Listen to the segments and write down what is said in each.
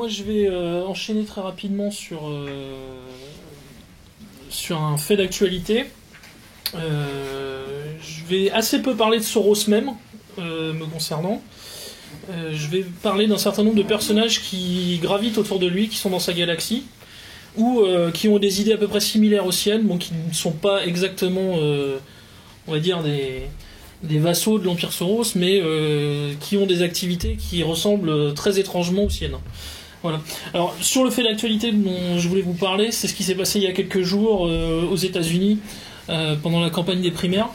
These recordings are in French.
moi je vais enchaîner très rapidement sur un fait d'actualité. Je vais assez peu parler de Soros même, me concernant. Je vais parler d'un certain nombre de personnages qui gravitent autour de lui, qui sont dans sa galaxie, ou qui ont des idées à peu près similaires aux siennes, bon, qui ne sont pas exactement, on va dire, des vassaux de l'Empire Soros, mais qui ont des activités qui ressemblent très étrangement aux siennes. Voilà. Alors, sur le fait d'actualité dont je voulais vous parler, c'est ce qui s'est passé il y a quelques jours aux États-Unis pendant la campagne des primaires.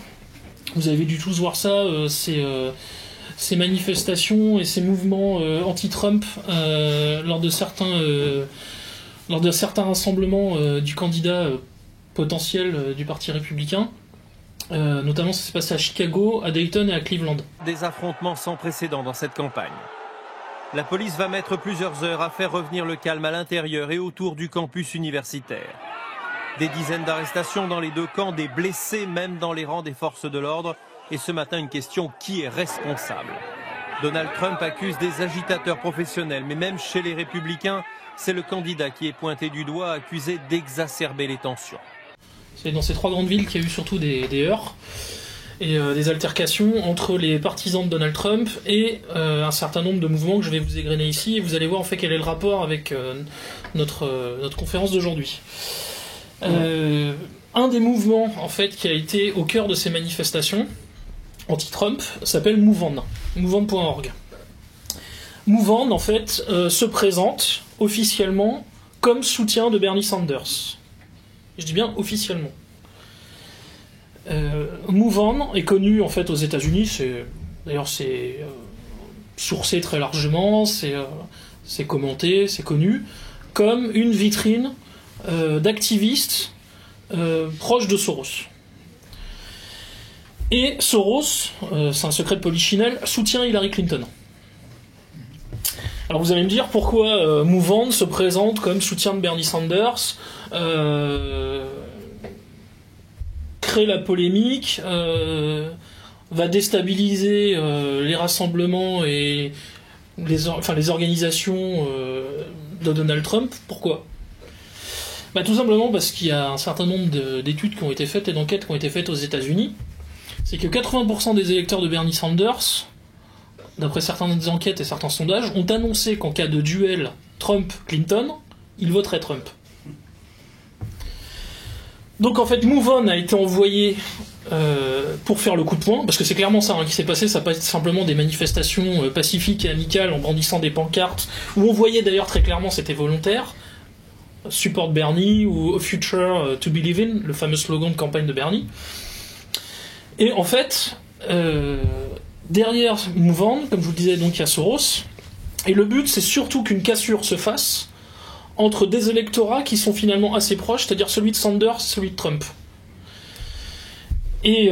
Vous avez dû tous voir ça, ces manifestations et ces mouvements anti-Trump lors de certains rassemblements du candidat potentiel du Parti républicain. Notamment, ça s'est passé à Chicago, à Dayton et à Cleveland. Des affrontements sans précédent dans cette campagne. La police va mettre plusieurs heures à faire revenir le calme à l'intérieur et autour du campus universitaire. Des dizaines d'arrestations dans les deux camps, des blessés même dans les rangs des forces de l'ordre. Et ce matin, une question: qui est responsable? Donald Trump accuse des agitateurs professionnels, mais même chez les républicains, c'est le candidat qui est pointé du doigt, accusé d'exacerber les tensions. C'est dans ces trois grandes villes qu'il y a eu surtout des heurts et des altercations entre les partisans de Donald Trump et un certain nombre de mouvements que je vais vous égrener ici, et vous allez voir en fait quel est le rapport avec notre conférence d'aujourd'hui. Un des mouvements en fait qui a été au cœur de ces manifestations anti-Trump s'appelle MoveOn, MoveOn.org. MoveOn en fait se présente officiellement comme soutien de Bernie Sanders. Je dis bien officiellement. MoveOn est connu en fait aux États-Unis, d'ailleurs c'est sourcé très largement, c'est commenté, c'est connu, comme une vitrine d'activistes proches de Soros. Et Soros, c'est un secret de polichinelle, soutient Hillary Clinton. Alors vous allez me dire pourquoi MoveOn se présente comme soutien de Bernie Sanders, crée la polémique, va déstabiliser les rassemblements et les organisations de Donald Trump. Pourquoi ? Tout simplement parce qu'il y a un certain nombre d'études qui ont été faites et d'enquêtes qui ont été faites aux États-Unis. C'est que 80% des électeurs de Bernie Sanders, d'après certaines enquêtes et certains sondages, ont annoncé qu'en cas de duel Trump-Clinton, ils voteraient Trump. Donc en fait, MoveOn a été envoyé pour faire le coup de poing, parce que c'est clairement ça qui s'est passé, ça n'a pas été simplement des manifestations pacifiques et amicales en brandissant des pancartes, où on voyait d'ailleurs très clairement c'était volontaire, Support Bernie ou Future to Believe in, le fameux slogan de campagne de Bernie. Et en fait, derrière MoveOn, comme je vous le disais, donc il y a Soros, et le but c'est surtout qu'une cassure se fasse entre des électorats qui sont finalement assez proches, c'est-à-dire celui de Sanders et celui de Trump. Et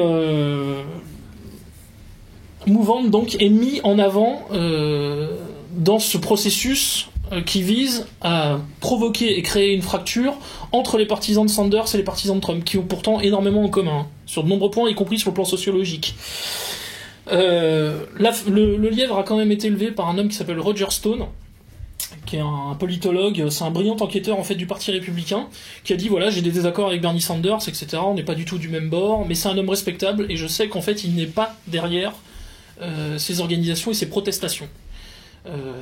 MoveOn donc est mis en avant dans ce processus qui vise à provoquer et créer une fracture entre les partisans de Sanders et les partisans de Trump, qui ont pourtant énormément en commun, sur de nombreux points, y compris sur le plan sociologique. Le lièvre a quand même été élevé par un homme qui s'appelle Roger Stone, qui est un politologue, c'est un brillant enquêteur en fait du Parti républicain, qui a dit voilà, j'ai des désaccords avec Bernie Sanders, etc., on n'est pas du tout du même bord, mais c'est un homme respectable, et je sais qu'en fait il n'est pas derrière ces organisations et ces protestations.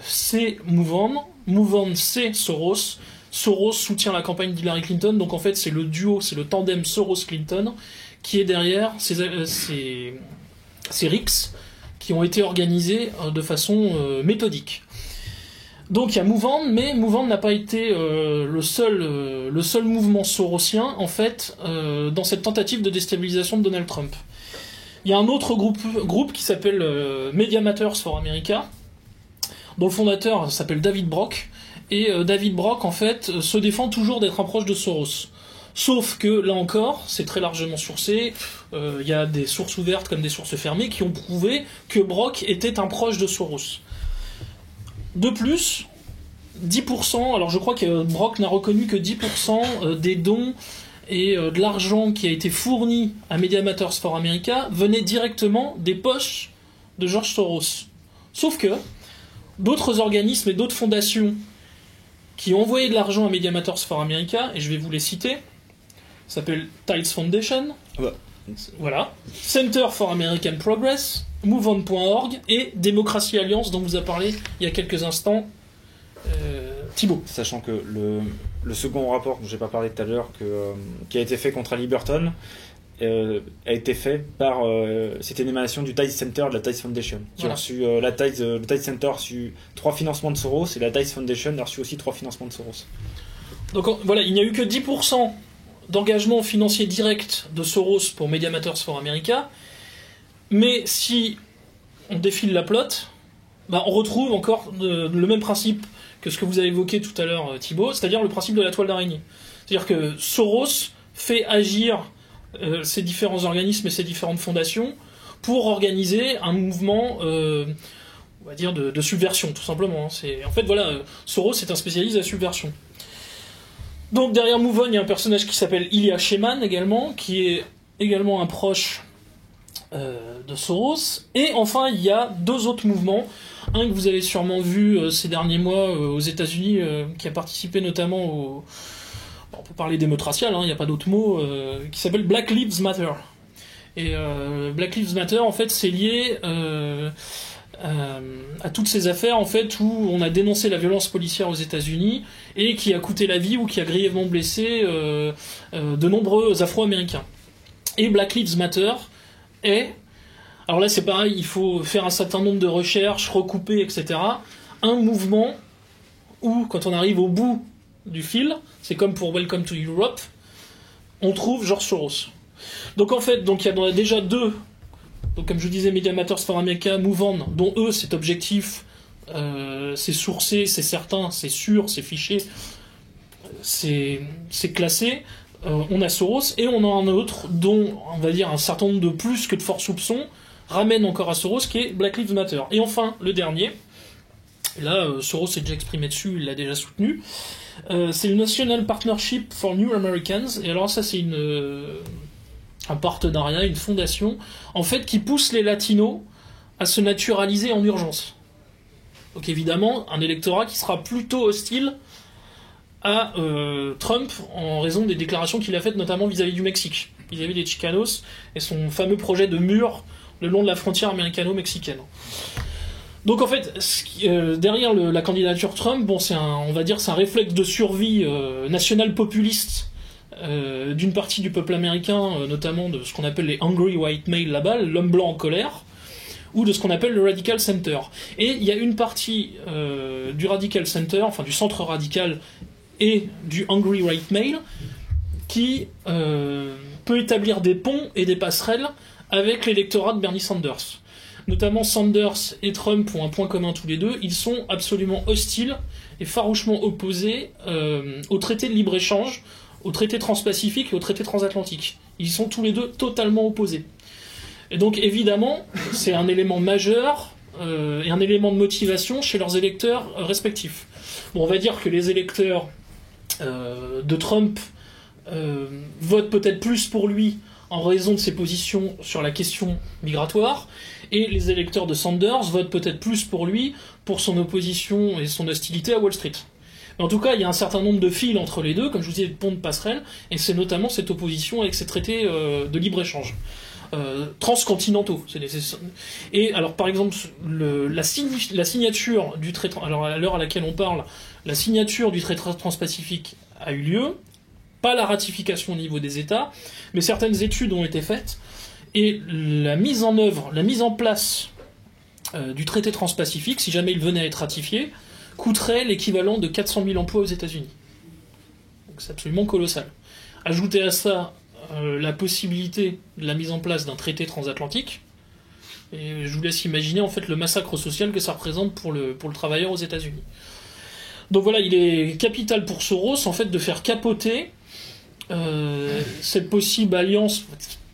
C'est MoveOn, MoveOn c'est Soros, Soros soutient la campagne d'Hillary Clinton, donc en fait c'est le duo, c'est le tandem Soros-Clinton qui est derrière ces rixes qui ont été organisés de façon méthodique. Donc il y a MoveOn, mais MoveOn n'a pas été le seul mouvement sorosien en fait dans cette tentative de déstabilisation de Donald Trump. Il y a un autre groupe qui s'appelle Media Matters for America, dont le fondateur s'appelle David Brock, et David Brock en fait se défend toujours d'être un proche de Soros. Sauf que là encore, c'est très largement sourcé, il y a des sources ouvertes comme des sources fermées qui ont prouvé que Brock était un proche de Soros. De plus, 10%, alors je crois que Brock n'a reconnu que 10% des dons et de l'argent qui a été fourni à Media Matters for America venait directement des poches de George Soros. Sauf que d'autres organismes et d'autres fondations qui ont envoyé de l'argent à Media Matters for America, et je vais vous les citer. Ça s'appelle Tides Foundation, voilà, Center for American Progress, MoveOn.org et Democracy Alliance, dont vous a parlé il y a quelques instants Thibaut. Sachant que le second rapport dont j'ai pas parlé tout à l'heure, qui a été fait contre Liberton, a été fait par c'était une émanation du Tides Center de la Tides Foundation qui a reçu le Tides Center a reçu 3 financements de Soros, et la Tides Foundation a reçu aussi 3 financements de Soros. Donc voilà, il n'y a eu que 10% d'engagement financier direct de Soros pour Media Matters for America, mais si on défile la plotte, on retrouve encore le même principe que ce que vous avez évoqué tout à l'heure Thibaut, c'est-à-dire le principe de la toile d'araignée. C'est-à-dire que Soros fait agir ces différents organismes et ces différentes fondations pour organiser un mouvement on va dire de subversion, tout simplement. En fait, voilà, Soros est un spécialiste de la subversion. Donc derrière MoveOn, il y a un personnage qui s'appelle Ilya Sheyman également, qui est également un proche de Soros. Et enfin, il y a 2 autres mouvements. Un que vous avez sûrement vu ces derniers mois aux États-Unis, qui a participé notamment on peut parler d'émeute raciale, il n'y a pas d'autre mot, qui s'appelle Black Lives Matter. Et Black Lives Matter, en fait, c'est lié à toutes ces affaires en fait où on a dénoncé la violence policière aux États-Unis et qui a coûté la vie ou qui a grièvement blessé de nombreux Afro-Américains. Et Black Lives Matter est, alors là c'est pareil, il faut faire un certain nombre de recherches, recouper, etc. Un mouvement où, quand on arrive au bout du fil, c'est comme pour Welcome to Europe, on trouve George Soros. Donc en fait, il y en a déjà 2. Donc comme je vous disais, Media Matters for America, MoveOn, dont eux, cet objectif, c'est sourcé, c'est certain, c'est sûr, c'est fiché, c'est classé. On a Soros, et on a un autre, dont, on va dire, un certain nombre de plus que de forts soupçons, ramène encore à Soros, qui est Black Lives Matter. Et enfin, le dernier, là, Soros s'est déjà exprimé dessus, il l'a déjà soutenu, c'est le National Partnership for New Americans, et alors ça, c'est un partenariat, une fondation, en fait, qui pousse les latinos à se naturaliser en urgence. Donc évidemment, un électorat qui sera plutôt hostile à Trump en raison des déclarations qu'il a faites, notamment vis-à-vis du Mexique, vis-à-vis des Chicanos, et son fameux projet de mur le long de la frontière américano-mexicaine. Donc en fait, derrière la candidature Trump, c'est on va dire, c'est un réflexe de survie national populiste d'une partie du peuple américain, notamment de ce qu'on appelle les Angry White Male là-bas, l'homme blanc en colère, ou de ce qu'on appelle le Radical Center. Et il y a une partie du Radical Center, enfin du centre radical et du Angry White Male, qui peut établir des ponts et des passerelles avec l'électorat de Bernie Sanders. Notamment Sanders et Trump ont un point commun tous les deux, ils sont absolument hostiles et farouchement opposés au traité de libre-échange, au traité transpacifique et au traité transatlantique. Ils sont tous les deux totalement opposés. Et donc évidemment, c'est un élément majeur et un élément de motivation chez leurs électeurs respectifs. On va dire que les électeurs de Trump votent peut-être plus pour lui en raison de ses positions sur la question migratoire, et les électeurs de Sanders votent peut-être plus pour lui pour son opposition et son hostilité à Wall Street. Mais en tout cas, il y a un certain nombre de fils entre les deux, comme je vous disais, de ponts de passerelle, et c'est notamment cette opposition avec ces traités de libre-échange transcontinentaux. Et alors, par exemple, la signature du traité, alors à l'heure à laquelle on parle, la signature du traité transpacifique a eu lieu, pas la ratification au niveau des États, mais certaines études ont été faites, et la mise en œuvre, la mise en place du traité transpacifique, si jamais il venait à être ratifié, coûterait l'équivalent de 400 000 emplois aux États-Unis. Donc c'est absolument colossal. Ajoutez à ça la possibilité de la mise en place d'un traité transatlantique, et je vous laisse imaginer en fait le massacre social que ça représente pour le travailleur aux États-Unis. Donc voilà, il est capital pour Soros en fait de faire capoter cette possible alliance,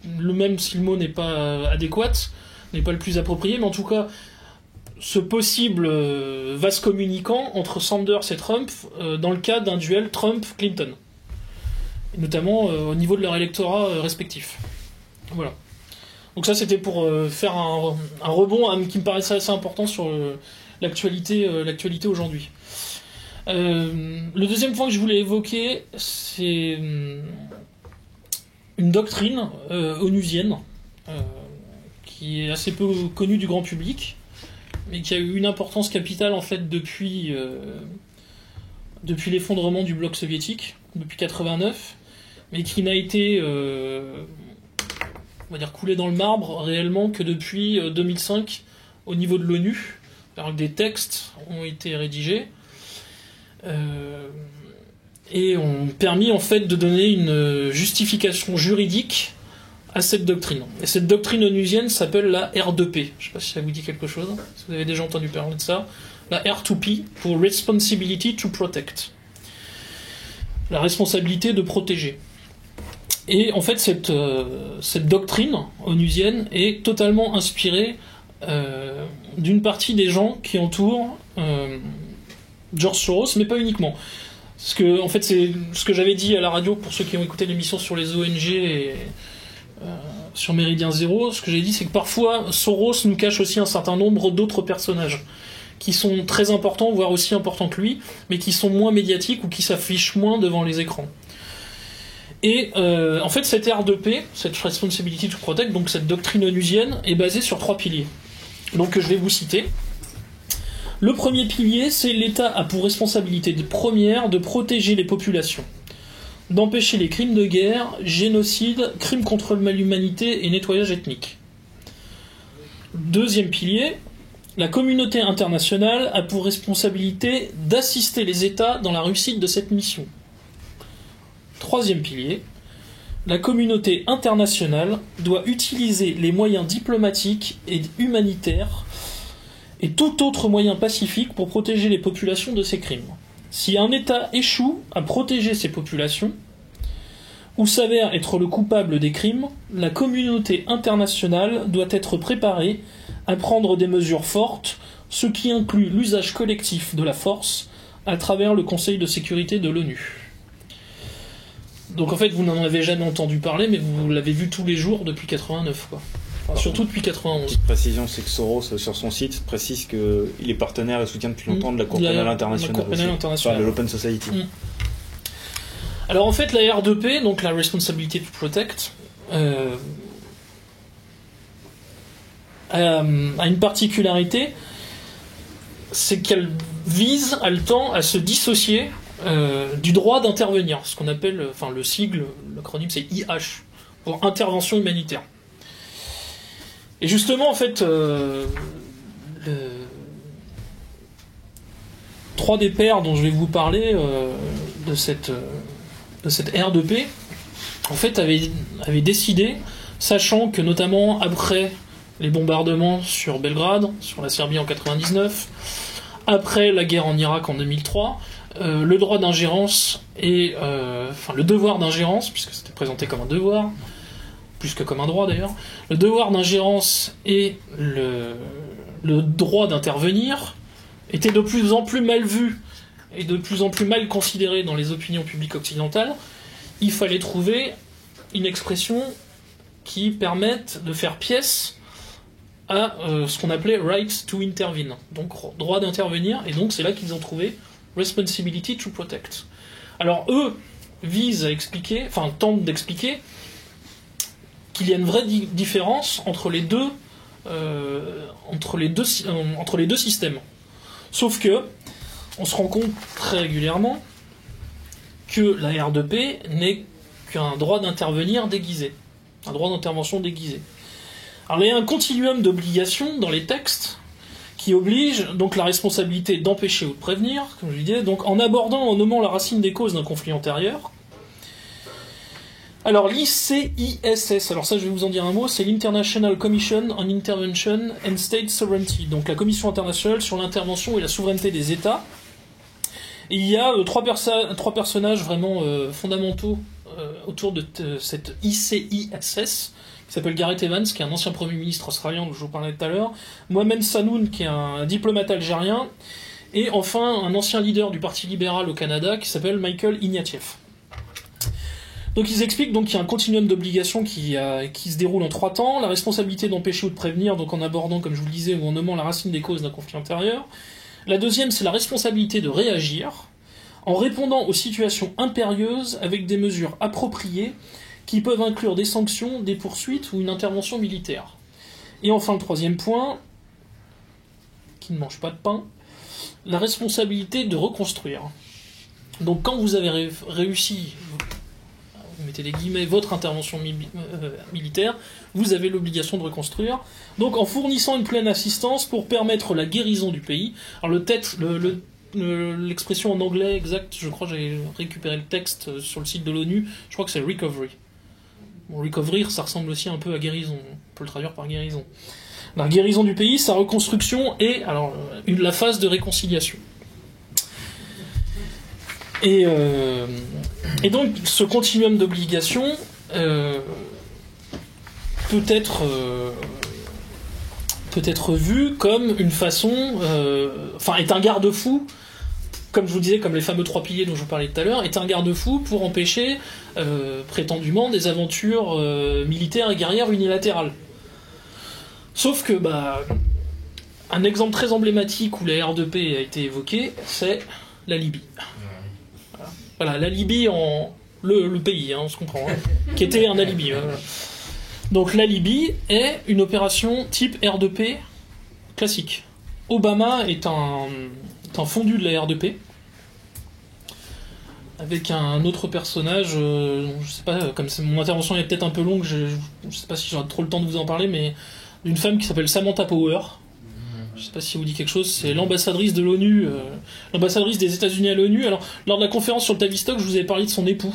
même si le mot n'est pas adéquat, n'est pas le plus approprié, mais en tout cas ce possible vase communicant entre Sanders et Trump dans le cas d'un duel Trump-Clinton, notamment au niveau de leur électorat respectif. Voilà. Donc ça c'était pour faire un rebond qui me paraissait assez important sur l'actualité aujourd'hui. Le deuxième point que je voulais évoquer, c'est une doctrine onusienne qui est assez peu connue du grand public, mais qui a eu une importance capitale en fait depuis l'effondrement du bloc soviétique, depuis 89, mais qui n'a été on va dire coulée dans le marbre réellement que depuis 2005 au niveau de l'ONU, alors que des textes ont été rédigés et ont permis en fait de donner une justification juridique à cette doctrine. Et cette doctrine onusienne s'appelle la R2P. Je ne sais pas si ça vous dit quelque chose, si vous avez déjà entendu parler de ça. La R2P pour Responsibility to Protect. La responsabilité de protéger. Et en fait, cette doctrine onusienne est totalement inspirée d'une partie des gens qui entourent George Soros, mais pas uniquement. Parce que, en fait, c'est ce que j'avais dit à la radio pour ceux qui ont écouté l'émission sur les ONG et sur Méridien Zéro. Ce que j'ai dit, c'est que parfois, Soros nous cache aussi un certain nombre d'autres personnages qui sont très importants, voire aussi importants que lui, mais qui sont moins médiatiques ou qui s'affichent moins devant les écrans. Et en fait, cette R2P, cette Responsibility to Protect, donc cette doctrine onusienne, est basée sur 3 piliers. Donc je vais vous citer. Le premier pilier, c'est l'État a pour responsabilité première de protéger les populations, d'empêcher les crimes de guerre, génocide, crimes contre l'humanité et nettoyage ethnique. Deuxième pilier, la communauté internationale a pour responsabilité d'assister les États dans la réussite de cette mission. Troisième pilier, la communauté internationale doit utiliser les moyens diplomatiques et humanitaires et tout autre moyen pacifique pour protéger les populations de ces crimes. Si un État échoue à protéger ces populations, ou s'avère être le coupable des crimes, la communauté internationale doit être préparée à prendre des mesures fortes, ce qui inclut l'usage collectif de la force à travers le Conseil de sécurité de l'ONU. Donc en fait, vous n'en avez jamais entendu parler, mais vous l'avez vu tous les jours depuis 89, quoi. Enfin, surtout depuis 91. Petite précision, c'est que Soros, sur son site, précise qu'il est partenaire et soutient depuis longtemps de la Cour pénale internationale. Enfin, de l'Open Society. Alors en fait, la R2P, donc la Responsibility to Protect, a une particularité, c'est qu'elle elle tend à se dissocier du droit d'intervenir, ce qu'on appelle, enfin le sigle, l'acronyme c'est IH, pour intervention humanitaire. Et justement, en fait, 3 des pairs dont je vais vous parler de cette R2P, en fait, avaient décidé, sachant que notamment après les bombardements sur Belgrade, sur la Serbie en 99, après la guerre en Irak en 2003, le droit d'ingérence et le devoir d'ingérence, puisque c'était présenté comme un devoir, plus que comme un droit d'ailleurs, le devoir d'ingérence et le droit d'intervenir étaient de plus en plus mal vus et de plus en plus mal considérés dans les opinions publiques occidentales. Il fallait trouver une expression qui permette de faire pièce à ce qu'on appelait right to intervene, donc droit d'intervenir, et donc c'est là qu'ils ont trouvé responsibility to protect. Alors eux visent à expliquer, enfin tentent d'expliquer qu'il y a une vraie différence entre les deux systèmes. Sauf que on se rend compte très régulièrement que la R2P n'est qu'un droit d'intervenir déguisé, un droit d'intervention déguisé. Alors il y a un continuum d'obligations dans les textes qui oblige donc la responsabilité d'empêcher ou de prévenir, comme je disais, donc en abordant, en nommant la racine des causes d'un conflit antérieur. Alors l'ICISS, alors ça je vais vous en dire un mot, c'est l'International Commission on Intervention and State Sovereignty, donc la Commission internationale sur l'intervention et la souveraineté des États. Et il y a 3 personnages vraiment fondamentaux autour de cette ICISS, qui s'appelle Gareth Evans, qui est un ancien Premier ministre australien dont je vous parlais tout à l'heure, Mohamed Sanoun, qui est un diplomate algérien, et enfin un ancien leader du Parti libéral au Canada, qui s'appelle Michael Ignatieff. Donc ils expliquent donc qu'il y a un continuum d'obligations qui se déroule en 3 temps, la responsabilité d'empêcher ou de prévenir, donc en abordant, comme je vous le disais, ou en nommant la racine des causes d'un conflit antérieur. La deuxième, c'est la responsabilité de réagir, en répondant aux situations impérieuses avec des mesures appropriées qui peuvent inclure des sanctions, des poursuites ou une intervention militaire. Et enfin, le troisième point, qui ne mange pas de pain, la responsabilité de reconstruire. Donc quand vous avez réussi, vous mettez des guillemets, votre intervention militaire, vous avez l'obligation de reconstruire. Donc en fournissant une pleine assistance pour permettre la guérison du pays. Alors l'expression en anglais exact, je crois que j'ai récupéré le texte sur le site de l'ONU, je crois que c'est recovery. Bon, recovery, ça ressemble aussi un peu à guérison, on peut le traduire par guérison. La guérison du pays, sa reconstruction et alors la phase de réconciliation. Et donc ce continuum d'obligations peut être vu comme une façon, est un garde-fou, comme je vous disais, comme les fameux 3 piliers dont je vous parlais tout à l'heure, est un garde-fou pour empêcher prétendument des aventures militaires et guerrières unilatérales. Sauf que un exemple très emblématique où la R2P a été évoquée, c'est la Libye. Voilà, la Libye le pays, on se comprend, qui était un alibi. Voilà. Donc la Libye est une opération type R2P classique. Obama est un fondu de la R2P, avec un autre personnage, je sais pas, comme mon intervention est peut-être un peu longue, je sais pas si j'aurai trop le temps de vous en parler, mais d'une femme qui s'appelle Samantha Power. Je sais pas si ça vous dit quelque chose, c'est l'ambassadrice de l'ONU, l'ambassadrice des États-Unis à l'ONU. Alors, lors de la conférence sur le Tavistock, je vous avais parlé de son époux,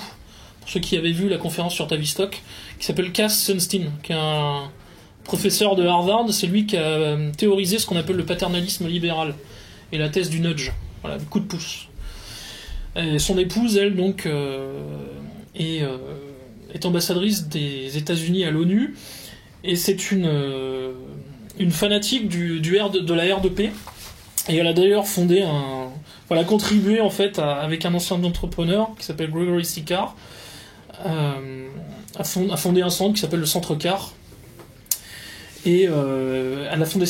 pour ceux qui avaient vu la conférence sur Tavistock, qui s'appelle Cass Sunstein, qui est un professeur de Harvard. C'est lui qui a théorisé ce qu'on appelle le paternalisme libéral et la thèse du nudge, voilà, du coup de pouce. Et son épouse, elle, donc, est ambassadrice des États-Unis à l'ONU, et c'est une fanatique de la R2P, et elle a d'ailleurs contribué en fait avec un ancien entrepreneur qui s'appelle Gregory C. Carr à fonder un centre qui s'appelle le Centre Carr, et elle a fondé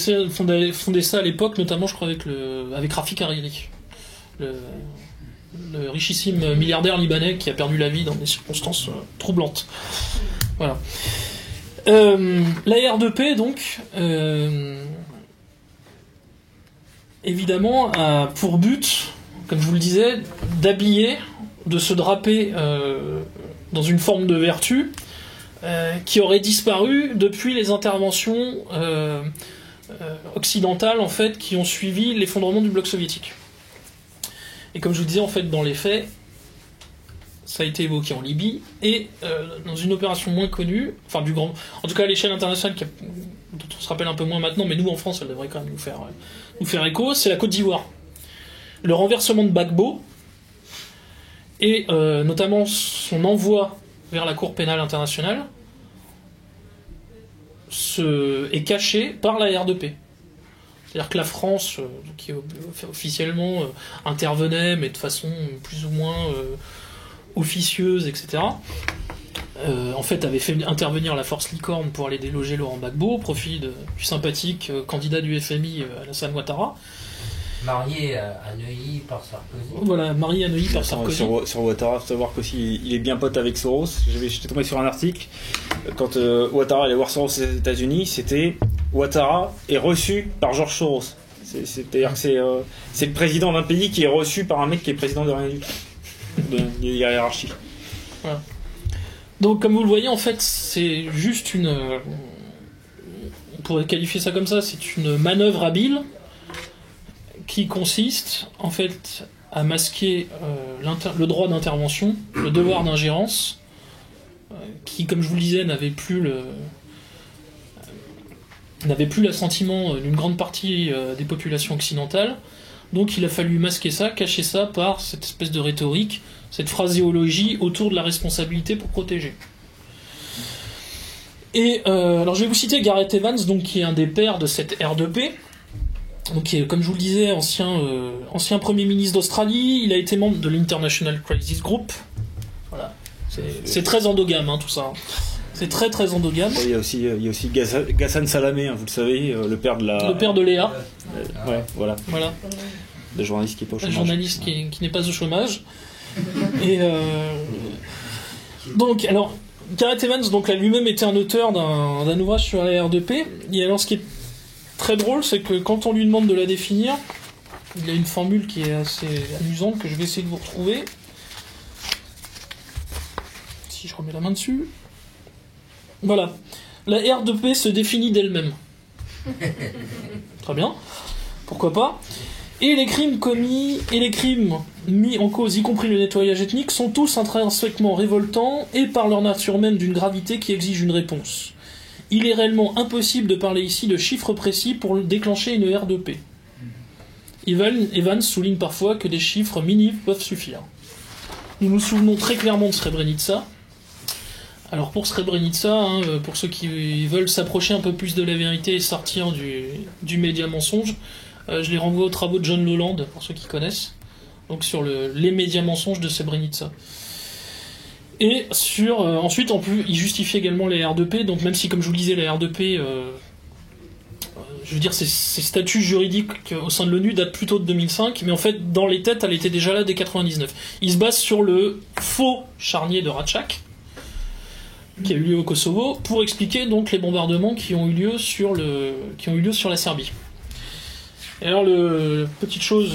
ça à l'époque, notamment je crois avec Rafik Hariri, le richissime milliardaire libanais qui a perdu la vie dans des circonstances troublantes. Voilà. La R2P, donc, évidemment, a pour but, comme je vous le disais, de se draper dans une forme de vertu qui aurait disparu depuis les interventions occidentales, en fait, qui ont suivi l'effondrement du bloc soviétique. Et comme je vous disais, en fait, dans les faits, ça a été évoqué en Libye, et dans une opération moins connue, en tout cas à l'échelle internationale, dont on se rappelle un peu moins maintenant, mais nous en France, elle devrait quand même nous faire écho, c'est la Côte d'Ivoire. Le renversement de Gbagbo, et notamment son envoi vers la Cour pénale internationale, est caché par la R2P. C'est-à-dire que la France, qui officiellement intervenait, mais de façon plus ou moins officieuse, etc., en fait avait fait intervenir la force Licorne pour aller déloger Laurent Gbagbo au profit du sympathique candidat du FMI Alassane Ouattara. Marié à Neuilly par Sarkozy. Voilà, marié à Neuilly par Sarkozy. Sur Ouattara, il faut savoir qu'aussi il est bien pote avec Soros. J'étais tombé sur un article, quand Ouattara allait voir Soros aux États-Unis, c'était Ouattara est reçu par George Soros. C'est-à-dire que c'est le président d'un pays qui est reçu par un mec qui est président de rien du tout. De hiérarchie. Voilà. Donc, comme vous le voyez, en fait, c'est juste on pourrait qualifier ça comme ça, c'est une manœuvre habile qui consiste, en fait, à masquer le droit d'intervention, le devoir d'ingérence, qui, comme je vous le disais, n'avait plus l'assentiment d'une grande partie des populations occidentales. Donc il a fallu masquer ça, cacher ça par cette espèce de rhétorique, cette phraséologie autour de la responsabilité pour protéger. Et alors je vais vous citer Gareth Evans, donc, qui est un des pères de cette R2P, donc, qui est, comme je vous le disais, ancien Premier ministre d'Australie. Il a été membre de l'International Crisis Group. Voilà. C'est très endogame, tout ça. C'est très très endogame. Il y a aussi Ghassan Salamé, vous le savez, le père de Léa. Le père de Léa. Ouais, voilà. de journaliste qui est pas au Un chômage. journaliste qui n'est pas au chômage. Et donc, alors, Gareth Evans, donc, là, lui-même était un auteur d'un ouvrage sur la R2P. Et alors, ce qui est très drôle, c'est que quand on lui demande de la définir, il a une formule qui est assez amusante que je vais essayer de vous retrouver. Si je remets la main dessus. Voilà. La R2P se définit d'elle-même. Très bien. Pourquoi pas. Et les crimes commis et les crimes mis en cause, y compris le nettoyage ethnique, sont tous intrinsèquement révoltants et par leur nature même d'une gravité qui exige une réponse. Il est réellement impossible de parler ici de chiffres précis pour déclencher une R2P. Evans souligne parfois que des chiffres minimes peuvent suffire. Nous nous souvenons très clairement de Srebrenica. Alors pour Srebrenica, pour ceux qui veulent s'approcher un peu plus de la vérité et sortir du média mensonge, je les renvoie aux travaux de John Lowland, pour ceux qui connaissent, donc sur les médias mensonges de Srebrenica. Et sur ensuite, il justifie également les R2P, donc même si, comme je vous le disais, la R2P, je veux dire, ses statuts juridiques au sein de l'ONU datent plutôt de 2005, mais en fait, dans les têtes, elle était déjà là dès 99. Il se base sur le faux charnier de Ratchak, qui a eu lieu au Kosovo, pour expliquer donc les bombardements qui ont eu lieu sur la Serbie. Et alors, petite chose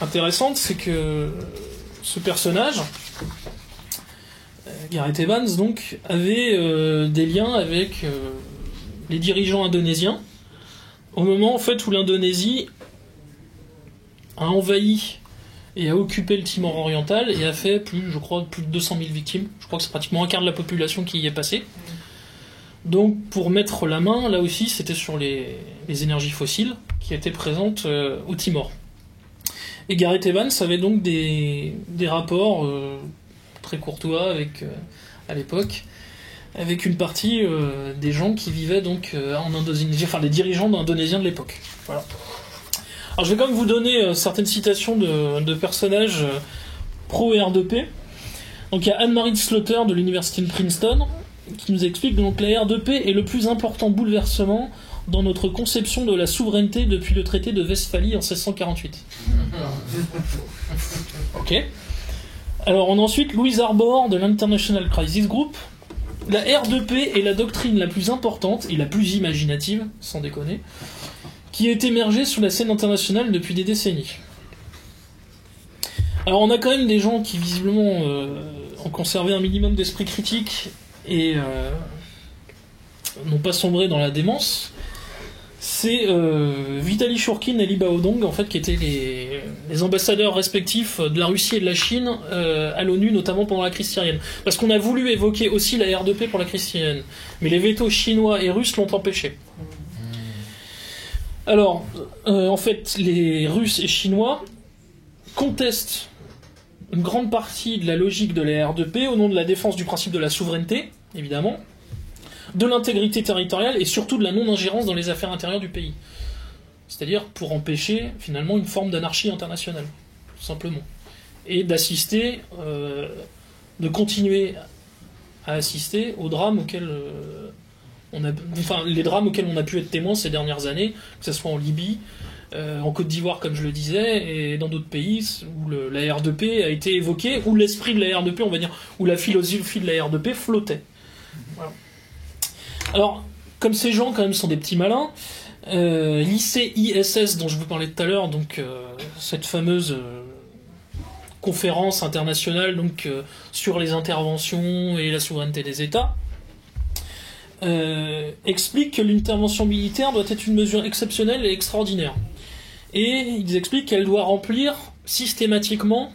intéressante, c'est que ce personnage, Gareth Evans, donc, avait des liens avec les dirigeants indonésiens, au moment en fait où l'Indonésie a envahi et a occupé le Timor oriental et a fait plus de 200 000 victimes. Je crois que c'est pratiquement un quart de la population qui y est passée. Donc pour mettre la main, là aussi, c'était sur les énergies fossiles qui étaient présentes au Timor. Et Gareth Evans avait donc des rapports très courtois à l'époque, avec une partie des gens qui vivaient donc en Indonésie, enfin les dirigeants indonésiens de l'époque. Voilà. Alors je vais quand même vous donner certaines citations de personnages pro-R2P. Donc il y a Anne-Marie Slaughter de l'université de Princeton qui nous explique donc la R2P est le plus important bouleversement dans notre conception de la souveraineté depuis le traité de Westphalie en 1648. Ok. Alors on a ensuite Louise Arbour de l'International Crisis Group. La R2P est la doctrine la plus importante et la plus imaginative, sans déconner, qui est émergée sur la scène internationale depuis des décennies. Alors on a quand même des gens qui visiblement ont conservé un minimum d'esprit critique et n'ont pas sombré dans la démence. C'est Vitaly Chourkine et Li Baodong, en fait, qui étaient les ambassadeurs respectifs de la Russie et de la Chine à l'ONU, notamment pendant la crise syrienne. Parce qu'on a voulu évoquer aussi la R2P pour la crise syrienne, mais les vétos chinois et russes l'ont empêché. Alors, en fait, les Russes et Chinois contestent une grande partie de la logique de la R2P au nom de la défense du principe de la souveraineté, évidemment, de l'intégrité territoriale et surtout de la non-ingérence dans les affaires intérieures du pays. C'est-à-dire pour empêcher finalement une forme d'anarchie internationale, tout simplement. Et d'assister, de continuer à assister aux drames auxquels les drames auxquels on a pu être témoin ces dernières années, que ce soit en Libye, en Côte d'Ivoire comme je le disais, et dans d'autres pays où la R2P a été évoquée, où l'esprit de la R2P, on va dire, où la philosophie de la R2P flottait. Voilà. Alors, comme ces gens quand même sont des petits malins, l'ICISS dont je vous parlais tout à l'heure, donc cette fameuse conférence internationale donc, sur les interventions et la souveraineté des États, explique que l'intervention militaire doit être une mesure exceptionnelle et extraordinaire. Et ils expliquent qu'elle doit remplir systématiquement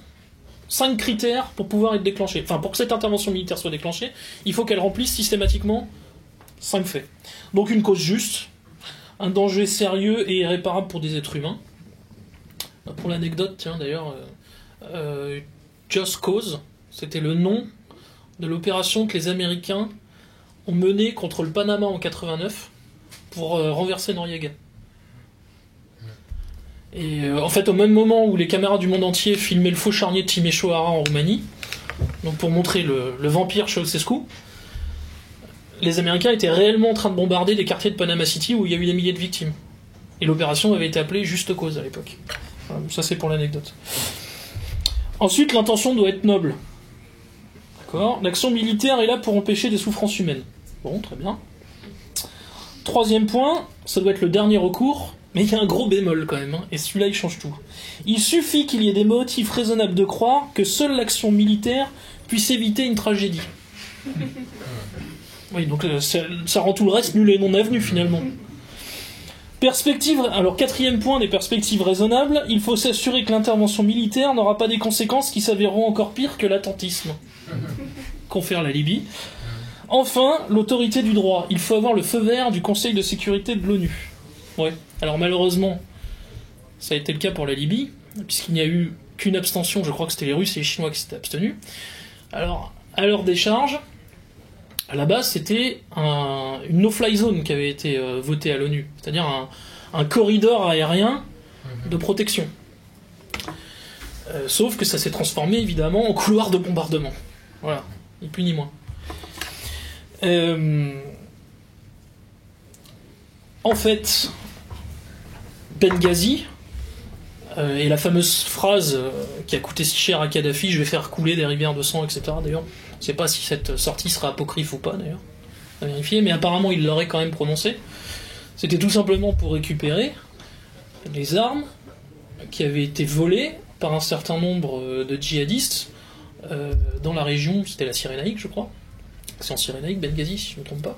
5 critères pour pouvoir être déclenchée. Enfin, pour que cette intervention militaire soit déclenchée, il faut qu'elle remplisse systématiquement 5 faits. Donc une cause juste, un danger sérieux et irréparable pour des êtres humains. Pour l'anecdote, tiens d'ailleurs, Just Cause, c'était le nom de l'opération que les Américains ont menée contre le Panama en 89 pour renverser Noriega. Et en fait, au même moment où les caméras du monde entier filmaient le faux charnier de Timișoara en Roumanie, donc pour montrer le vampire Ceausescu, les Américains étaient réellement en train de bombarder des quartiers de Panama City où il y a eu des milliers de victimes. Et l'opération avait été appelée Juste Cause à l'époque. Ça, c'est pour l'anecdote. Ensuite, l'intention doit être noble. D'accord ? L'action militaire est là pour empêcher des souffrances humaines. Bon, très bien. Troisième point, ça doit être le dernier recours, mais il y a un gros bémol quand même, hein, et celui-là, il change tout. Il suffit qu'il y ait des motifs raisonnables de croire que seule l'action militaire puisse éviter une tragédie. Oui, donc ça rend tout le reste nul et non avenu, finalement. Alors, quatrième point, des perspectives raisonnables, il faut s'assurer que l'intervention militaire n'aura pas des conséquences qui s'avéreront encore pires que l'attentisme. Confère la Libye. Enfin, l'autorité du droit. Il faut avoir le feu vert du Conseil de sécurité de l'ONU. Ouais. Alors malheureusement, ça a été le cas pour la Libye, puisqu'il n'y a eu qu'une abstention, je crois que c'était les Russes et les Chinois qui s'étaient abstenus. Alors, à leur décharge, à la base, c'était une no-fly zone qui avait été votée à l'ONU, c'est-à-dire un corridor aérien de protection. Sauf que ça s'est transformé évidemment en couloir de bombardement. Voilà, ni plus ni moins. En fait, Benghazi, et la fameuse phrase qui a coûté si cher à Kadhafi, je vais faire couler des rivières de sang, etc. D'ailleurs, on ne sait pas si cette sortie sera apocryphe ou pas, d'ailleurs, à vérifier, mais apparemment il l'aurait quand même prononcé. C'était tout simplement pour récupérer les armes qui avaient été volées par un certain nombre de djihadistes dans la région, c'était la Cyrénaïque, je crois. C'est en Cyrénaïque, Benghazi, si je ne me trompe pas.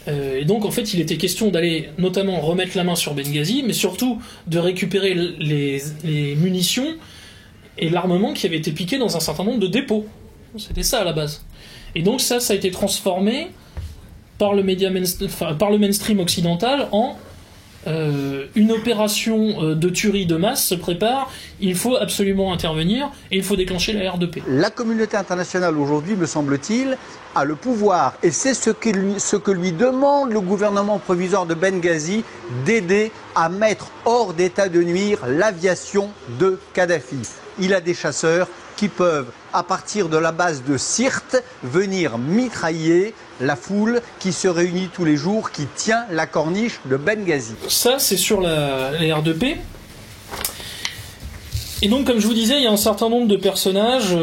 Et donc, en fait, il était question d'aller notamment remettre la main sur Benghazi, mais surtout de récupérer les munitions et l'armement qui avait été piqué dans un certain nombre de dépôts. C'était ça à la base. Et donc ça a été transformé par le mainstream occidental en une opération de tuerie de masse se prépare, il faut absolument intervenir et il faut déclencher la R2P. La communauté internationale aujourd'hui, me semble-t-il, a le pouvoir, et c'est ce que lui demande le gouvernement provisoire de Benghazi, d'aider à mettre hors d'état de nuire l'aviation de Kadhafi. Il a des chasseurs qui peuvent, à partir de la base de Sirte, venir mitrailler la foule qui se réunit tous les jours, qui tient la corniche de Benghazi. Ça, c'est sur la R2P. Et donc, comme je vous disais, il y a un certain nombre de personnages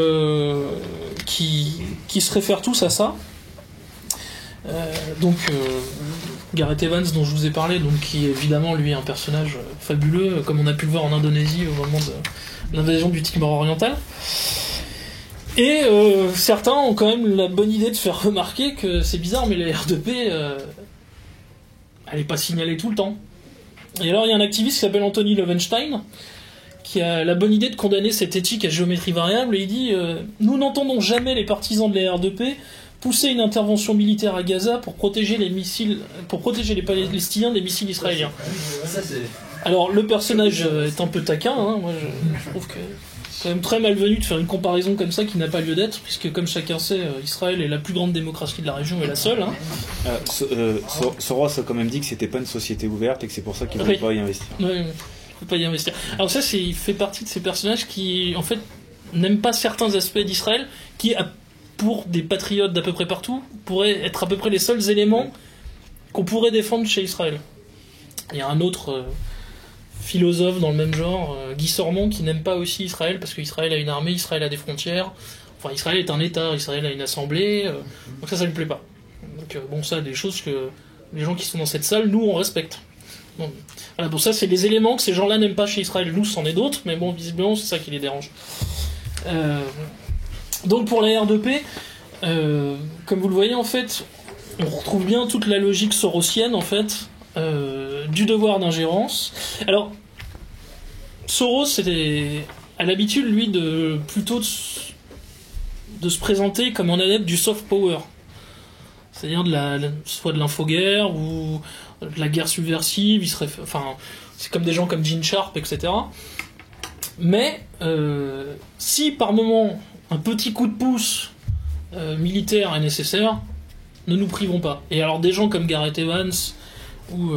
qui se réfèrent tous à ça. Gareth Evans, dont je vous ai parlé, donc, qui est évidemment, lui, un personnage fabuleux, comme on a pu le voir en Indonésie au moment de l'invasion du Timor oriental. Et certains ont quand même la bonne idée de faire remarquer que c'est bizarre, mais la R2P, elle n'est pas signalée tout le temps. Et alors, il y a un activiste qui s'appelle Anthony Loewenstein, qui a la bonne idée de condamner cette éthique à géométrie variable, et il dit nous n'entendons jamais les partisans de la R2P pousser une intervention militaire à Gaza pour protéger les Palestiniens des missiles israéliens. Alors, le personnage est un peu taquin, hein, moi je trouve que c'est quand même très malvenu de faire une comparaison comme ça qui n'a pas lieu d'être, puisque comme chacun sait, Israël est la plus grande démocratie de la région et la seule. Hein. Soros a quand même dit que c'était pas une société ouverte et que c'est pour ça qu'il ne veut pas y investir. Oui, il ne veut pas y investir. Alors ça, il fait partie de ces personnages qui, en fait, n'aiment pas certains aspects d'Israël, qui, pour des patriotes d'à peu près partout, pourraient être à peu près les seuls éléments qu'on pourrait défendre chez Israël. Il y a un autre philosophe dans le même genre, Guy Sormont, qui n'aime pas aussi Israël, parce qu'Israël a une armée, Israël a des frontières, enfin Israël est un État, Israël a une assemblée, donc ça lui plaît pas. Donc bon, ça, des choses que les gens qui sont dans cette salle, nous, on respecte. Bon, voilà, bon, ça, c'est les éléments que ces gens-là n'aiment pas chez Israël. Nous, c'en est d'autres, mais bon, visiblement, c'est ça qui les dérange. Donc pour la R2P, comme vous le voyez, en fait, on retrouve bien toute la logique sorosienne, en fait, du devoir d'ingérence. Alors, Soros a l'habitude, lui, plutôt de se présenter comme un adepte du soft power. C'est-à-dire soit de l'infoguerre ou de la guerre subversive. C'est comme des gens comme Gene Sharp, etc. Mais si par moment un petit coup de pouce militaire est nécessaire, ne nous privons pas. Et alors des gens comme Gareth Evans ou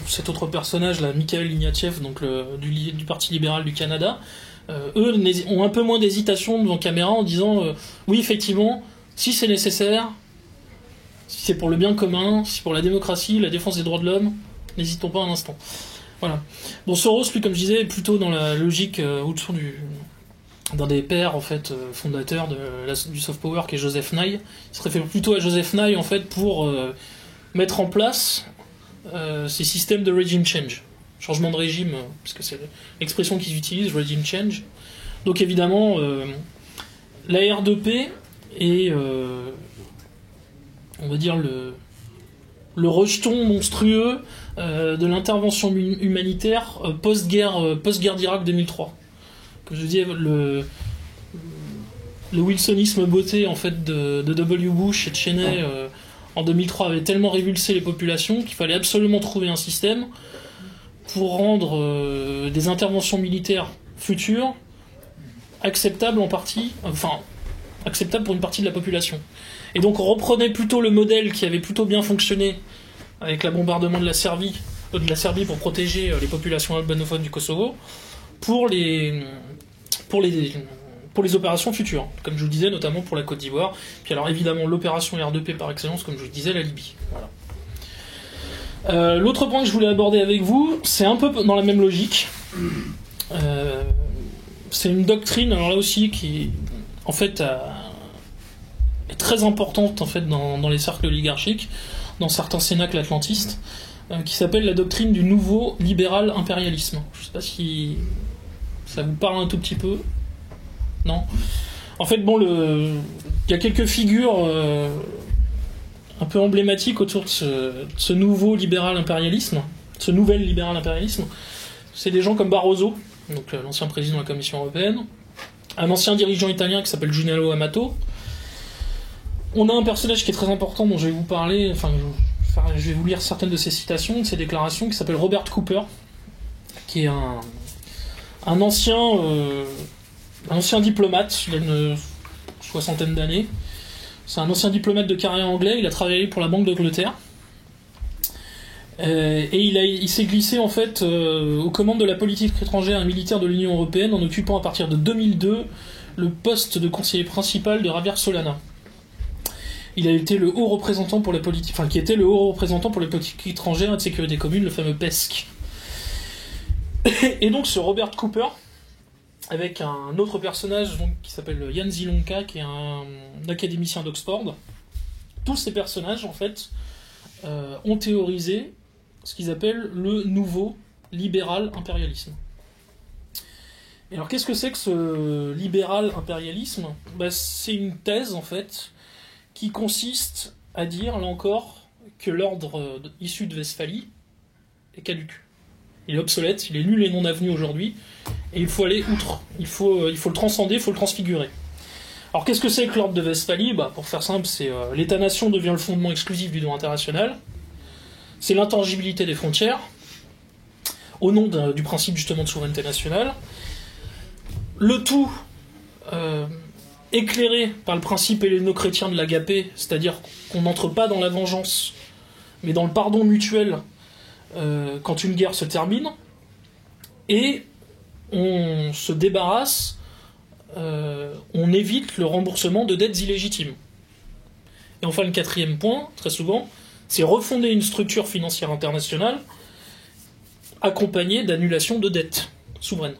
cet autre personnage là, Mikhail Ignatieff, donc du Parti libéral du Canada, eux ont un peu moins d'hésitation devant caméra en disant oui, effectivement, si c'est nécessaire, si c'est pour le bien commun, si c'est pour la démocratie, la défense des droits de l'homme, n'hésitons pas un instant. Voilà. Bon, Soros, lui, comme je disais, est plutôt dans la logique autour d'un des pères, en fait, fondateurs du soft power, qui est Joseph Nye. Il se réfère plutôt à Joseph Nye, en fait, pour mettre en place ces systèmes de regime change. Changement de régime, parce que c'est l'expression qu'ils utilisent, regime change. Donc, évidemment, la R2P est, on va dire, le rejeton monstrueux de l'intervention humanitaire post-guerre d'Irak 2003. Comme je disais, le wilsonisme beauté en fait de W. Bush et de Cheney en 2003 avait tellement révulsé les populations qu'il fallait absolument trouver un système pour rendre des interventions militaires futures acceptables acceptables pour une partie de la population. Et donc on reprenait plutôt le modèle qui avait plutôt bien fonctionné avec le bombardement de la Serbie pour protéger les populations albanophones du Kosovo, pour les opérations futures, comme je vous le disais, notamment pour la Côte d'Ivoire. Puis alors évidemment l'opération R2P par excellence, comme je vous le disais, la Libye. Voilà. L'autre point que je voulais aborder avec vous, c'est un peu dans la même logique. C'est une doctrine, alors là aussi, qui en fait est très importante en fait dans les cercles oligarchiques, dans certains cénacles atlantistes, qui s'appelle la doctrine du nouveau libéral impérialisme. Je ne sais pas si ça vous parle un tout petit peu. Non. En fait, bon, il y a quelques figures un peu emblématiques autour de ce nouveau libéral impérialisme, ce nouvel libéral impérialisme. C'est des gens comme Barroso, donc l'ancien président de la Commission européenne, un ancien dirigeant italien qui s'appelle Giuliano Amato. On a un personnage qui est très important dont je vais vous parler, enfin je vais vous lire certaines de ses citations, de ses déclarations, qui s'appelle Robert Cooper, qui est un ancien diplomate, il a une soixantaine d'années. C'est un ancien diplomate de carrière anglais, il a travaillé pour la Banque d'Angleterre. Et il s'est glissé en fait aux commandes de la politique étrangère et militaire de l'Union européenne en occupant à partir de 2002 le poste de conseiller principal de Javier Solana. Il a été le haut représentant pour la politique, qui était le haut représentant pour les politiques étrangères et de sécurité commune, le fameux PESC. Et donc ce Robert Cooper, avec un autre personnage donc, qui s'appelle Jan Zielonka, qui est un académicien d'Oxford, tous ces personnages en fait ont théorisé ce qu'ils appellent le nouveau libéral impérialisme. Et alors qu'est-ce que c'est que ce libéral impérialisme ? C'est une thèse en fait qui consiste à dire, là encore, que l'ordre issu de Westphalie est caduc. Il est obsolète, il est nul et non avenu aujourd'hui, et il faut aller outre. Il faut le transcender, il faut le transfigurer. Alors qu'est-ce que c'est que l'ordre de Westphalie ? Pour faire simple, c'est l'État-nation devient le fondement exclusif du droit international, c'est l'intangibilité des frontières, au nom du principe justement de souveraineté nationale, le tout éclairé par le principe helléno-chrétien de l'agapé, c'est-à-dire qu'on n'entre pas dans la vengeance, mais dans le pardon mutuel quand une guerre se termine, et on se débarrasse, on évite le remboursement de dettes illégitimes. Et enfin, le quatrième point, très souvent, c'est refonder une structure financière internationale accompagnée d'annulation de dettes souveraines,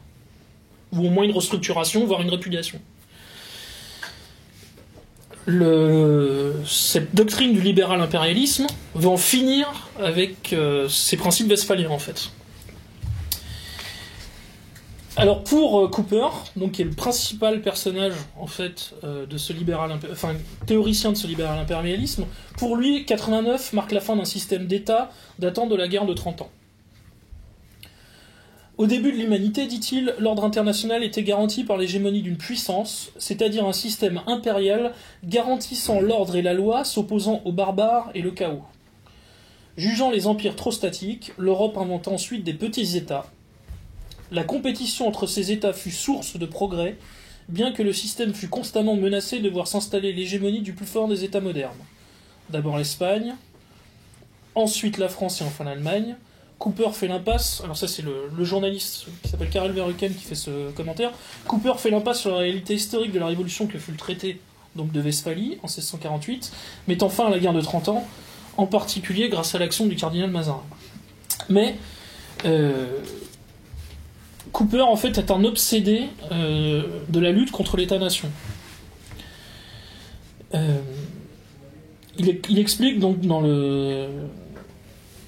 ou au moins une restructuration, voire une répudiation. Cette doctrine du libéral impérialisme va en finir avec ces principes westphaliens en fait. Alors pour Cooper, donc qui est le principal personnage en fait de ce théoricien de ce libéral impérialisme, pour lui 89 marque la fin d'un système d'État datant de la guerre de 30 ans. Au début de l'humanité, dit-il, l'ordre international était garanti par l'hégémonie d'une puissance, c'est-à-dire un système impérial garantissant l'ordre et la loi, s'opposant aux barbares et le chaos. Jugeant les empires trop statiques, l'Europe inventa ensuite des petits États. La compétition entre ces États fut source de progrès, bien que le système fût constamment menacé de voir s'installer l'hégémonie du plus fort des États modernes. D'abord l'Espagne, ensuite la France et enfin l'Allemagne. Cooper fait l'impasse, alors ça c'est le journaliste qui s'appelle Karel Verheuken qui fait ce commentaire. Cooper fait l'impasse sur la réalité historique de la révolution que fut le traité donc, de Westphalie en 1648, mettant fin à la guerre de 30 ans, en particulier grâce à l'action du cardinal Mazarin. Mais Cooper en fait est un obsédé de la lutte contre l'État-nation. Il explique donc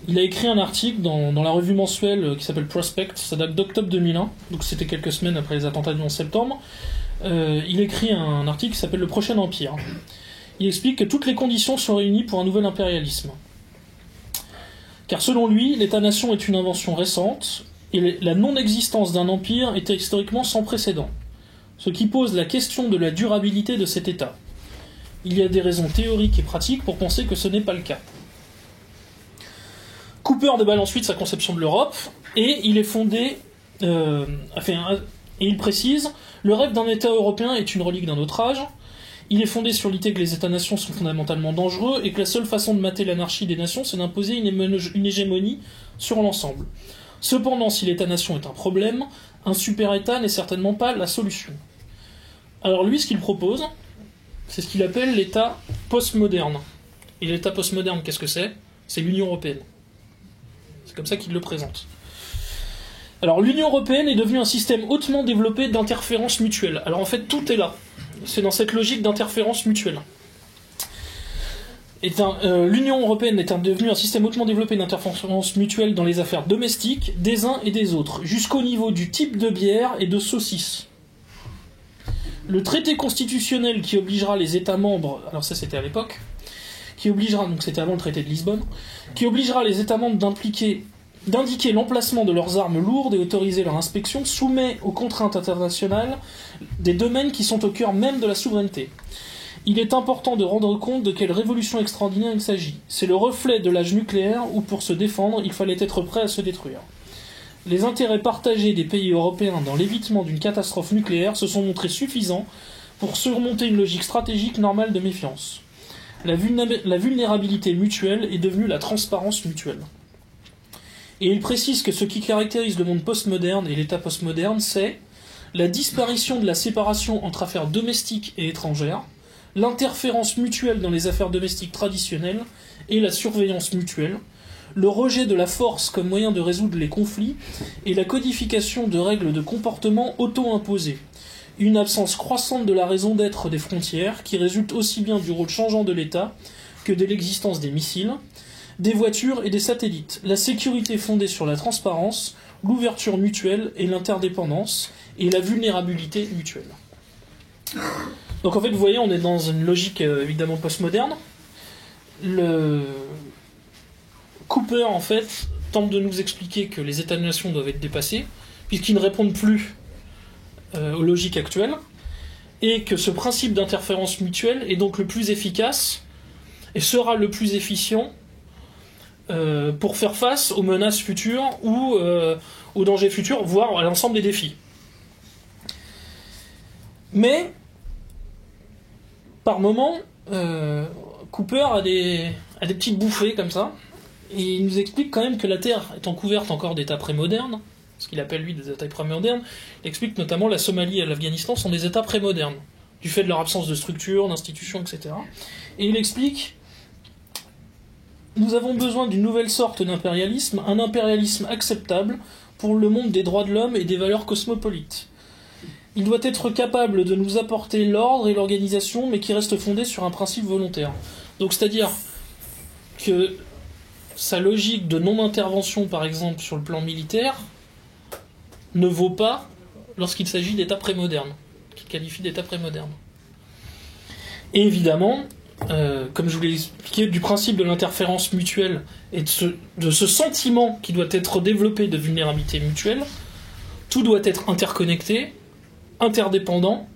il a écrit un article dans la revue mensuelle qui s'appelle Prospect, ça date d'octobre 2001, donc c'était quelques semaines après les attentats du 11 septembre. Il écrit un article qui s'appelle Le prochain empire. Il explique que toutes les conditions sont réunies pour un nouvel impérialisme. Car selon lui, l'État-nation est une invention récente, et la non-existence d'un empire était historiquement sans précédent, ce qui pose la question de la durabilité de cet État. Il y a des raisons théoriques et pratiques pour penser que ce n'est pas le cas. Cooper déballe ensuite sa conception de l'Europe, et il est fondé, et il précise, le rêve d'un État européen est une relique d'un autre âge. Il est fondé sur l'idée que les États-nations sont fondamentalement dangereux et que la seule façon de mater l'anarchie des nations, c'est d'imposer une hégémonie sur l'ensemble. Cependant, si l'État-nation est un problème, un super-État n'est certainement pas la solution. Alors lui, ce qu'il propose, c'est ce qu'il appelle l'État postmoderne. Et l'État postmoderne, qu'est-ce que c'est ? C'est l'Union européenne. C'est comme ça qu'il le présente. Alors l'Union européenne est devenue un système hautement développé d'interférences mutuelles. Alors en fait, tout est là. C'est dans cette logique d'interférence mutuelle. L'Union européenne est devenue un système hautement développé d'interférence mutuelle dans les affaires domestiques des uns et des autres, jusqu'au niveau du type de bière et de saucisse. Le traité constitutionnel qui obligera les États membres, alors ça c'était à l'époque, donc c'était avant le traité de Lisbonne, qui obligera les États membres d'indiquer l'emplacement de leurs armes lourdes et autoriser leur inspection, soumet aux contraintes internationales des domaines qui sont au cœur même de la souveraineté. Il est important de rendre compte de quelle révolution extraordinaire il s'agit. C'est le reflet de l'âge nucléaire où, pour se défendre, il fallait être prêt à se détruire. Les intérêts partagés des pays européens dans l'évitement d'une catastrophe nucléaire se sont montrés suffisants pour surmonter une logique stratégique normale de méfiance. La vulnérabilité mutuelle est devenue la transparence mutuelle. Et il précise que ce qui caractérise le monde postmoderne et l'État postmoderne, c'est la disparition de la séparation entre affaires domestiques et étrangères, l'interférence mutuelle dans les affaires domestiques traditionnelles et la surveillance mutuelle, le rejet de la force comme moyen de résoudre les conflits et la codification de règles de comportement auto-imposées, une absence croissante de la raison d'être des frontières qui résulte aussi bien du rôle changeant de l'État que de l'existence des missiles, des voitures et des satellites, la sécurité fondée sur la transparence, l'ouverture mutuelle et l'interdépendance, et la vulnérabilité mutuelle. Donc en fait, vous voyez, on est dans une logique évidemment postmoderne. Cooper, en fait, tente de nous expliquer que les États-nations doivent être dépassés, puisqu'ils ne répondent plus aux logiques actuelles, et que ce principe d'interférence mutuelle est donc le plus efficace, et sera le plus efficient pour faire face aux menaces futures ou aux dangers futurs, voire à l'ensemble des défis. Mais, par moment, Cooper a des petites bouffées comme ça, et il nous explique quand même que la Terre étant couverte encore d'états prémodernes, ce qu'il appelle lui des états prémodernes, il explique notamment la Somalie et l'Afghanistan sont des états prémodernes, du fait de leur absence de structure, d'institutions, etc. Et il explique: nous avons besoin d'une nouvelle sorte d'impérialisme, un impérialisme acceptable pour le monde des droits de l'homme et des valeurs cosmopolites. Il doit être capable de nous apporter l'ordre et l'organisation, mais qui reste fondé sur un principe volontaire. Donc c'est-à-dire que sa logique de non-intervention, par exemple, sur le plan militaire, ne vaut pas lorsqu'il s'agit d'états prémodernes, qu'il qualifie d'états prémodernes. Et évidemment, comme je vous l'ai expliqué, du principe de l'interférence mutuelle et de ce sentiment qui doit être développé de vulnérabilité mutuelle, tout doit être interconnecté, interdépendant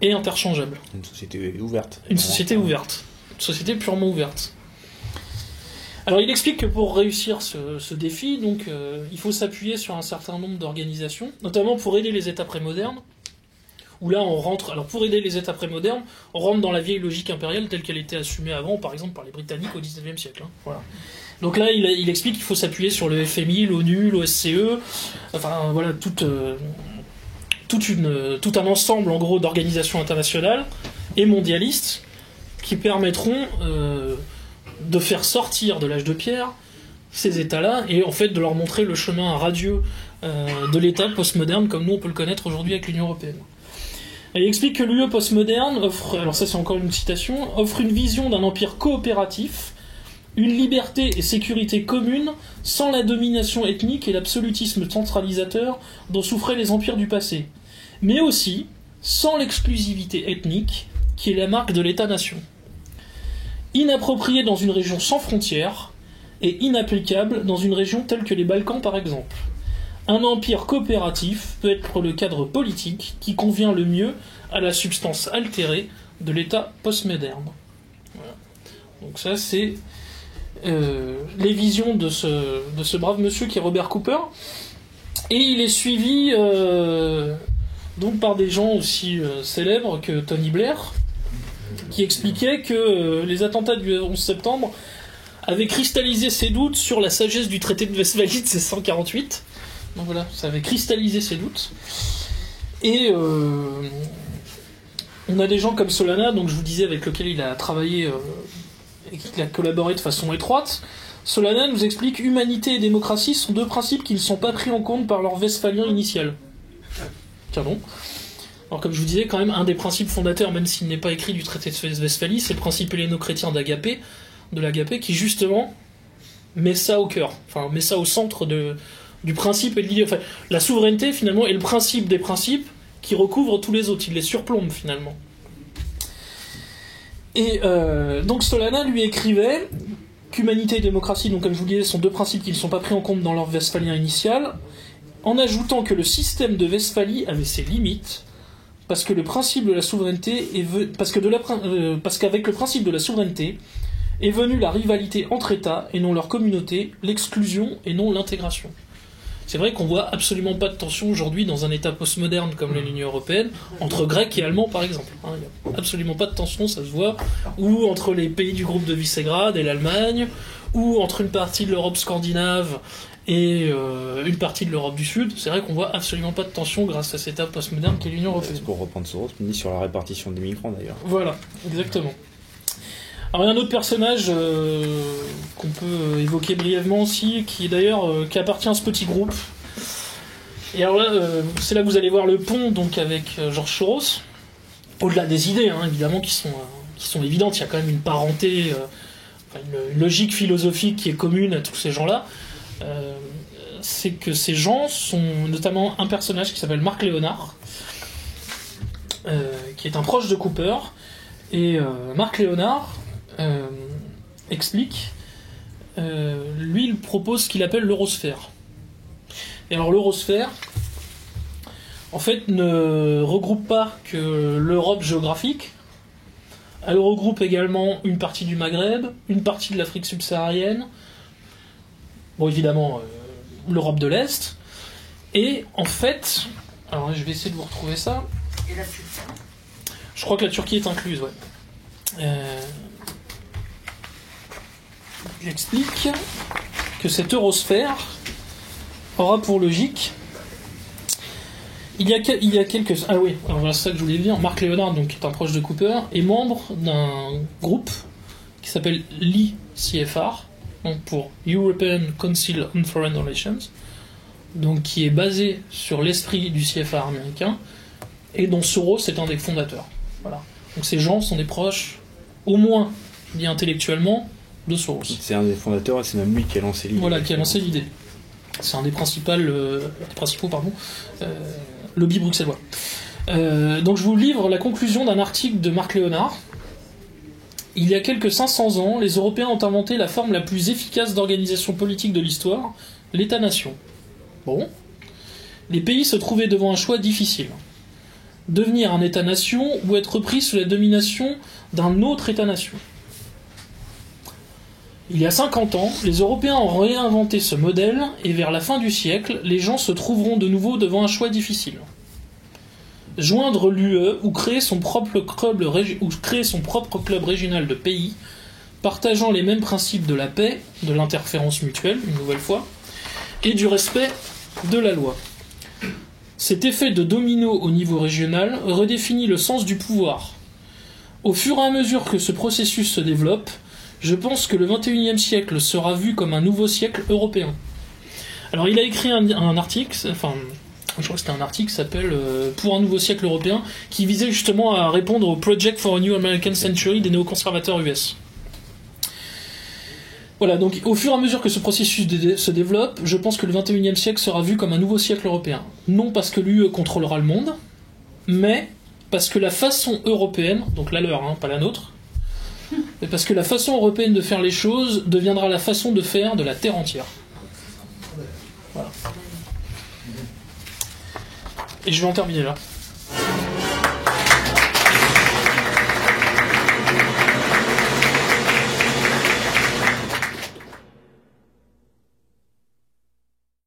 et interchangeable. Une société ouverte. Une société ouverte. Une société purement ouverte. Alors il explique que pour réussir ce défi, donc, il faut s'appuyer sur un certain nombre d'organisations, notamment pour aider les États prémodernes, où là on rentre, alors pour aider les États prémodernes, on rentre dans la vieille logique impériale telle qu'elle était assumée avant, par exemple par les Britanniques au XIXe siècle. Voilà. Donc là il explique qu'il faut s'appuyer sur le FMI, l'ONU, l'OSCE, enfin voilà, tout un ensemble en gros d'organisations internationales et mondialistes qui permettront de faire sortir de l'âge de pierre ces États-là et en fait de leur montrer le chemin radieux de l'État postmoderne comme nous on peut le connaître aujourd'hui avec l'Union européenne. Et il explique que l'UE postmoderne offre, alors ça c'est encore une citation, offre une vision d'un empire coopératif, une liberté et sécurité communes sans la domination ethnique et l'absolutisme centralisateur dont souffraient les empires du passé, mais aussi sans l'exclusivité ethnique qui est la marque de l'État-nation. Inapproprié dans une région sans frontières et inapplicable dans une région telle que les Balkans par exemple. Un empire coopératif peut être le cadre politique qui convient le mieux à la substance altérée de l'État postmoderne. Voilà. Donc ça c'est les visions de ce brave monsieur qui est Robert Cooper. Et il est suivi donc par des gens aussi célèbres que Tony Blair, qui expliquait que les attentats du 11 septembre avaient cristallisé ses doutes sur la sagesse du traité de Westphalie de 1648. Donc voilà, ça avait cristallisé ses doutes. Et on a des gens comme Solana, donc je vous disais, avec lequel il a travaillé et qu'il a collaboré de façon étroite. Solana nous explique que humanité et démocratie sont deux principes qui ne sont pas pris en compte par leur westphalien initial. Tiens bon. Alors comme je vous disais, quand même, un des principes fondateurs, même s'il n'est pas écrit du traité de Westphalie, c'est le principe helléno-chrétien d'Agapé, qui justement met ça au cœur, enfin met ça au centre du principe et de l'idée. Enfin, la souveraineté finalement est le principe des principes qui recouvre tous les autres, il les surplombe finalement. Et donc Solana lui écrivait qu'humanité et démocratie, donc comme je vous le disais, sont deux principes qui ne sont pas pris en compte dans leur westphalien initial, en ajoutant que le système de Westphalie avait ses limites, parce que le principe de la souveraineté parce qu'avec le principe de la souveraineté est venue la rivalité entre États et non leur communauté, l'exclusion et non l'intégration. C'est vrai qu'on voit absolument pas de tension aujourd'hui dans un État postmoderne comme l'Union européenne, entre Grecs et Allemands par exemple. Il n'y a absolument pas de tension, ça se voit, ou entre les pays du groupe de Visegrad et l'Allemagne, ou entre une partie de l'Europe scandinave et une partie de l'Europe du Sud. C'est vrai qu'on voit absolument pas de tension grâce à cet État postmoderne qu'est l'Union européenne. C'est pour reprendre Soros, on dit sur la répartition des migrants d'ailleurs. Voilà, exactement. Alors il y a un autre personnage qu'on peut évoquer brièvement aussi, qui d'ailleurs qui appartient à ce petit groupe. Et alors là, c'est là que vous allez voir le pont donc avec George Soros. Au-delà des idées, hein, évidemment, qui sont évidentes, il y a quand même une parenté, une logique philosophique qui est commune à tous ces gens-là. C'est que ces gens sont notamment un personnage qui s'appelle Mark Leonard, qui est un proche de Cooper. Et Mark Leonard explique, lui il propose ce qu'il appelle l'eurosphère. Et alors l'eurosphère, en fait, ne regroupe pas que l'Europe géographique, elle regroupe également une partie du Maghreb, une partie de l'Afrique subsaharienne, bon évidemment l'Europe de l'Est, et en fait, alors je vais essayer de vous retrouver ça. Et la Turquie ? Je crois que la Turquie est incluse, ouais. J'explique que cette eurosphère aura pour logique. Il y a quelques. Ah oui, alors voilà, c'est ça que je voulais dire. Mark Leonard, donc, qui est un proche de Cooper, est membre d'un groupe qui s'appelle l'ECFR, donc pour European Council on Foreign Relations, donc qui est basé sur l'esprit du CFR américain, et dont Soros est un des fondateurs. Voilà. Donc ces gens sont des proches, au moins liés intellectuellement, de Soros. C'est un des fondateurs et c'est même lui qui a lancé l'idée. Voilà, qui a lancé l'idée. C'est un des principaux lobbies bruxellois. Donc je vous livre la conclusion d'un article de Mark Leonard. Il y a quelques 500 ans, les Européens ont inventé la forme la plus efficace d'organisation politique de l'histoire, l'État-nation. Bon. Les pays se trouvaient devant un choix difficile. Devenir un État-nation ou être pris sous la domination d'un autre État-nation. Il y a 50 ans, les Européens ont réinventé ce modèle et vers la fin du siècle, les gens se trouveront de nouveau devant un choix difficile. Joindre l'UE ou créer son propre club régional de pays partageant les mêmes principes de la paix, de l'interférence mutuelle, une nouvelle fois, et du respect de la loi. Cet effet de domino au niveau régional redéfinit le sens du pouvoir. Au fur et à mesure que ce processus se développe, Je pense que le 21e siècle sera vu comme un nouveau siècle européen. Alors il a écrit un article, enfin je crois que c'était un article qui s'appelle Pour un nouveau siècle européen, qui visait justement à répondre au Project for a New American Century des néoconservateurs US. Voilà, donc au fur et à mesure que ce processus se développe, je pense que le 21e siècle sera vu comme un nouveau siècle européen. Non parce que l'UE contrôlera le monde, mais parce que la façon européenne, donc la leur, pas la nôtre, mais parce que la façon européenne de faire les choses deviendra la façon de faire de la Terre entière. Voilà. Et je vais en terminer là.